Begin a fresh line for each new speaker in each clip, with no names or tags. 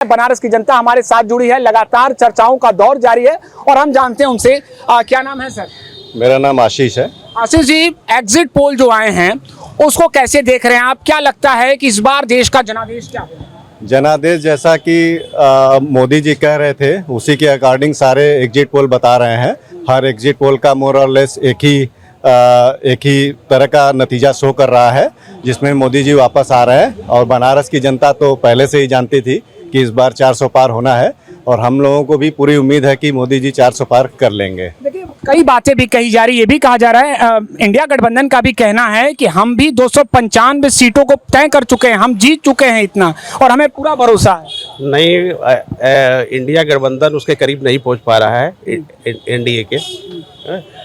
बनारस की जनता हमारे साथ जुड़ी है, लगातार चर्चाओं का दौर जारी है और हम जानते हैं उनसे। क्या नाम है सर?
मेरा नाम आशीष है।
आशीष जी, एग्जिट पोल जो आए हैं उसको कैसे देख रहे हैं आप? क्या लगता है कि इस बार देश का जनादेश क्या होगा?
जनादेश जैसा कि मोदी जी कह रहे थे उसी के अकॉर्डिंग सारे एग्जिट पोल बता रहे हैं। हर एग्जिट पोल का मोर और लेस एक ही तरह का नतीजा शो कर रहा है, जिसमें मोदी जी वापस आ रहे हैं। और बनारस की जनता तो पहले से ही जानती थी कि इस बार 400 पार होना है और हम लोगों को भी पूरी उम्मीद है कि मोदी जी 400 पार कर लेंगे।
देखिए, कई बातें भी कही जा रही, ये भी कहा जा रहा है, इंडिया गठबंधन का भी कहना है कि हम भी 295 सीटों को तय कर चुके हैं, हम जीत चुके हैं इतना और हमें पूरा भरोसा है।
नहीं, इंडिया गठबंधन उसके करीब नहीं पहुंच पा रहा है। एनडीए के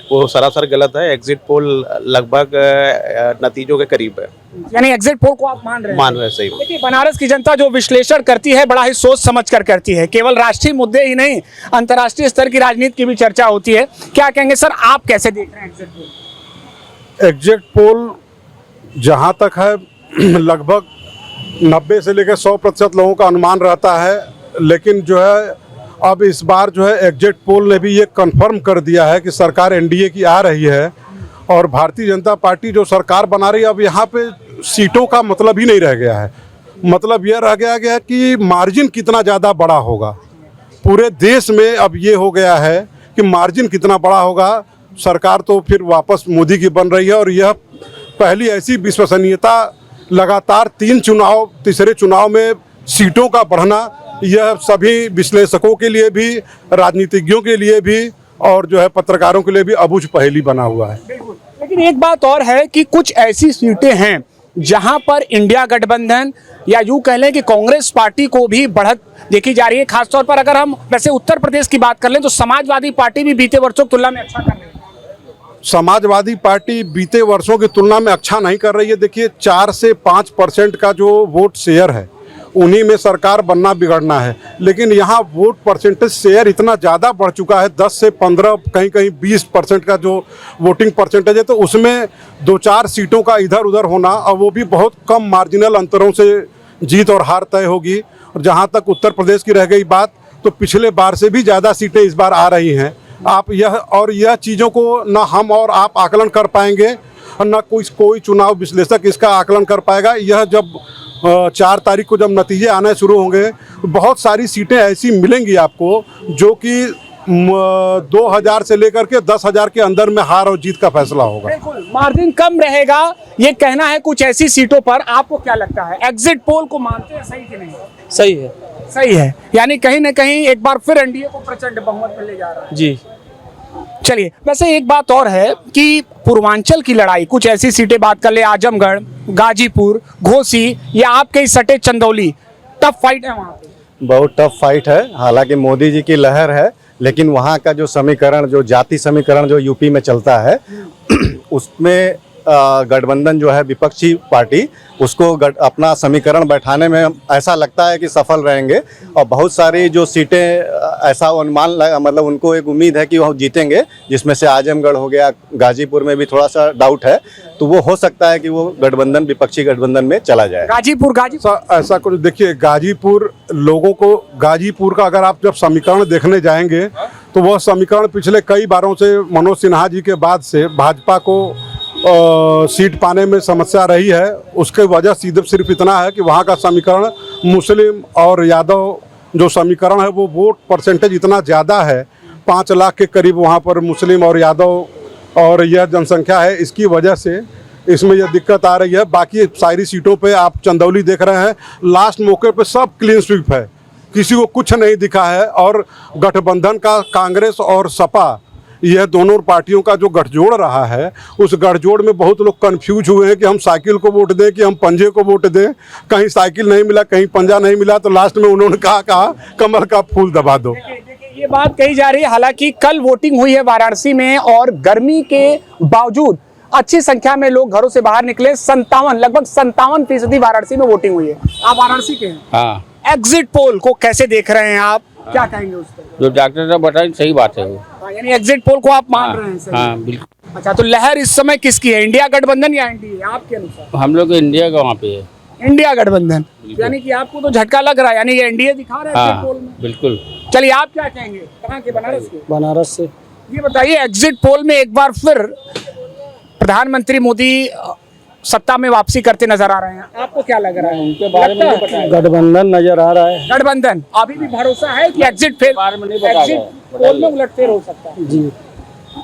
वो सरासर गलत है। एग्जिट पोल लगभग नतीजों के करीब है।
यानी एग्जिट पोल को आप मान रहे हैं?
मान रहे सही।
देखिए, बनारस की जनता जो विश्लेषण करती है बड़ा ही सोच समझ कर करती है। केवल राष्ट्रीय मुद्दे ही नहीं, अंतर्राष्ट्रीय स्तर की राजनीति की भी चर्चा होती है। क्या कहेंगे सर, आप कैसे देख रहे हैं एग्जिट पोल?
एग्जिट पोल जहाँ तक है लगभग 90 से लेकर 100% लोगों का अनुमान रहता है, लेकिन जो है अब इस बार जो है एग्जिट पोल ने भी ये कंफर्म कर दिया है कि सरकार एनडीए की आ रही है और भारतीय जनता पार्टी जो सरकार बना रही है। अब यहाँ पे सीटों का मतलब ही नहीं रह गया है, मतलब यह रह गया कि मार्जिन कितना ज़्यादा बड़ा होगा पूरे देश में। अब ये हो गया है कि मार्जिन कितना बड़ा होगा। सरकार तो फिर वापस मोदी की बन रही है और यह पहली ऐसी विश्वसनीयता लगातार तीसरे चुनाव में सीटों का बढ़ना, यह सभी विश्लेषकों के लिए भी, राजनीतिज्ञों के लिए भी और जो है पत्रकारों के लिए भी अबूझ पहेली बना हुआ है।
लेकिन एक बात और है कि कुछ ऐसी सीटें हैं जहां पर इंडिया गठबंधन या यूं कह लें कि कांग्रेस पार्टी को भी बढ़त देखी जा रही है। खासतौर पर अगर हम वैसे उत्तर प्रदेश की बात कर लें तो समाजवादी पार्टी भी बीते वर्षों की तुलना में अच्छा कर रही है।
समाजवादी पार्टी बीते वर्षों की तुलना में अच्छा नहीं कर रही है। देखिए, 4 से 5% का जो वोट शेयर है उन्हीं में सरकार बनना बिगड़ना है, लेकिन यहाँ वोट परसेंटेज शेयर इतना ज़्यादा बढ़ चुका है, 10 से 15, कहीं कहीं 20% का जो वोटिंग परसेंटेज है, तो उसमें 2-4 सीटों का इधर उधर होना और वो भी बहुत कम मार्जिनल अंतरों से जीत और हार तय होगी। और जहाँ तक उत्तर प्रदेश की रह गई बात, तो पिछले बार से भी ज़्यादा सीटें इस बार आ रही हैं। आप यह चीज़ों को न हम और आप आकलन कर पाएंगे और न कोई चुनाव विश्लेषक इसका आकलन कर पाएगा। यह जब 4 तारीख को जब नतीजे आने शुरू होंगे, बहुत सारी सीटें ऐसी मिलेंगी आपको जो कि 2000 से लेकर के 10,000 के अंदर में हार और जीत का फैसला होगा।
बिल्कुल, मार्जिन कम रहेगा, ये कहना है कुछ ऐसी सीटों पर। आपको क्या लगता है, एग्जिट पोल को मानते हैं सही कि नहीं?
सही है।
सही है, यानी कहीं ना कहीं एक बार फिर एनडीए को प्रचंड बहुमत में ले जा रहा है।
जी,
चलिए, वैसे एक बात और है कि पूर्वांचल की लड़ाई, कुछ ऐसी सीटें बात कर ले, आजमगढ़, गाजीपुर, घोसी या आपके ही सटे चंदौली, टफ फाइट है वहाँ पे।
बहुत टफ फाइट है। हालांकि मोदी जी की लहर है, लेकिन वहाँ का जो समीकरण, जो जाति समीकरण जो यूपी में चलता है उसमें गठबंधन जो है विपक्षी पार्टी, उसको अपना समीकरण बैठाने में ऐसा लगता है कि सफल रहेंगे। और बहुत सारी जो सीटें ऐसा अनुमान मतलब उनको एक उम्मीद है कि वो जीतेंगे, जिसमें से आजमगढ़ हो गया, गाजीपुर में भी थोड़ा सा डाउट है, तो वो हो सकता है कि वो गठबंधन, विपक्षी गठबंधन में चला जाए।
गाजीपुर
ऐसा कुछ देखिए, गाजीपुर लोगों को, गाजीपुर का अगर आप जब समीकरण देखने जाएंगे तो वह समीकरण पिछले कई बारों से मनोज सिन्हा जी के बाद से भाजपा को सीट पाने में समस्या रही है। उसके वजह सिर्फ इतना है कि वहाँ का समीकरण मुस्लिम और यादव जो समीकरण है वो वोट परसेंटेज इतना ज़्यादा है, 5 लाख के करीब वहाँ पर मुस्लिम और यादव और यह जनसंख्या है, इसकी वजह से इसमें यह दिक्कत आ रही है। बाकी सारी सीटों पे आप चंदौली देख रहे हैं, लास्ट मौके पे सब क्लीन स्वीप है, किसी को कुछ नहीं दिखा है। और गठबंधन का कांग्रेस और सपा, यह दोनों पार्टियों का जो गठजोड़ रहा है, उस गठजोड़ में बहुत लोग कंफ्यूज हुए हैं कि हम साइकिल को वोट दें कि हम पंजे को वोट दें। कहीं साइकिल नहीं मिला, कहीं पंजा नहीं मिला, तो लास्ट में उन्होंने कहा कमल का फूल दबा दो।
देखिए, ये बात कही जा रही है। हालांकि कल वोटिंग हुई है वाराणसी में और गर्मी के बावजूद अच्छी संख्या में लोग घरों से बाहर निकले। लगभग 57% वाराणसी में वोटिंग हुई है। आप वाराणसी के हैं?
हाँ।
एग्जिट पोल को कैसे देख रहे हैं आप, क्या कहेंगे उस पर?
जो डॉक्टर साहब बताएं सही बात है वो।
यानी एग्जिट पोल को आप मान रहे हैं सही?
हाँ, बिल्कुल।
अच्छा, तो लहर इस समय किसकी है, इंडिया गठबंधन या एनडीए आपके अनुसार?
हम लोग इंडिया का वहाँ पे है।
इंडिया गठबंधन, यानी कि आपको तो झटका लग रहा है, यानी ये एनडीए दिखा रहा है
हाँ
पोल में।
बिल्कुल।
चलिए आप क्या कहेंगे, कहाँ के, बनारस के?
बनारस से।
ये बताइए, एग्जिट पोल में एक बार फिर प्रधानमंत्री मोदी सत्ता में वापसी करते नजर आ रहे हैं, आपको क्या लग रहा है?
उनके बारे में नहीं पता है।
गठबंधन नजर आ रहा है।
गठबंधन अभी भी भरोसा है कि एग्जिट फेल,
बारे में नहीं पता
एग्जिट
है।
पोल में उलटफेर हो सकता है?
जी।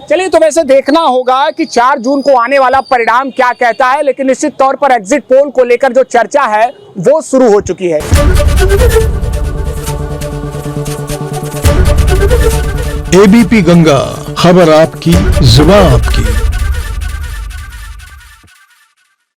चलिए, तो वैसे देखना होगा कि 4 जून को आने वाला परिणाम क्या कहता है, लेकिन निश्चित तौर पर एग्जिट पोल को लेकर जो चर्चा है वो शुरू हो चुकी है।
एबीपी गंगा, खबर आपकी, जुबान आपकी।